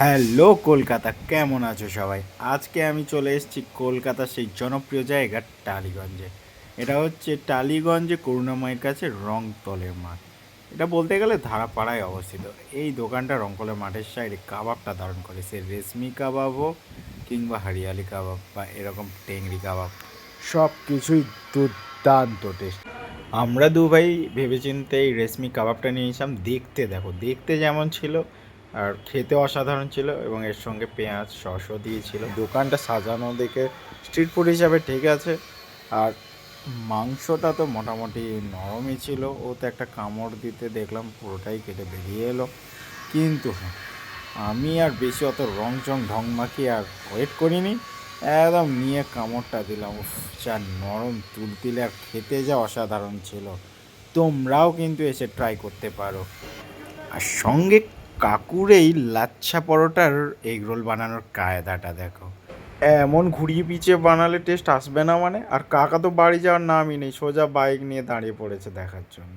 Hello Kolkata, কেমন আছো সবাই? আজকে আমি চলে এসেছি কলকাতার সেই জনপ্রিয় জায়গা টালিগঞ্জে। এটা হচ্ছে টালিগঞ্জে করুণাময়ের কাছে রংতলের মাঠ। এটা বলতে গেলে ধারাপাড়ায় অবস্থিত। এই দোকানটা রংকলের মাঠের সাইডে কাবাবটা ধারণ করে, সে রেশমি কাবাব হোক কিংবা হরিয়ালি কাবাব বা এরকম টেংরি কাবাব, সব কিছুই দুর্দান্ত টেস্ট। আমরা দু ভাই ভেবেচিন্তে এই রেশমি কাবাবটা নিয়েছিলাম। দেখো দেখতে যেমন ছিল আর খেতে অসাধারণ ছিল, এবং এর সঙ্গে পেঁয়াজ সসও দিয়েছিল। দোকানটা সাজানো দেখে স্ট্রিট ফুড হিসাবে ঠিক আছে। আর মাংসটা তো মোটামুটি নরমই ছিল, ও তো একটা কামড় দিতে দেখলাম পুরোটাই কেটে বেরিয়ে এলো। কিন্তু হ্যাঁ, আমি আর বেশি অত রং চং ঢং মাখিয়ে আর ওয়েট করিনি, একদম নিয়ে কামড়টা দিলাম। উফ, যা নরম তুলতুলে আর খেতে যা অসাধারণ ছিল। তোমরাও কিন্তু এসে ট্রাই করতে পারো। আর সঙ্গে কাকুর এই লাচ্ছা পরোটার এগরোল বানানোর কায়দাটা দেখো, এমন ঘুরিয়ে পিছিয়ে বানালে টেস্ট আসবে না মানে। আর কাকা তো বাড়ি যাওয়ার নামই নেই, সোজা বাইক নিয়ে দাঁড়িয়ে পড়েছে দেখার জন্য।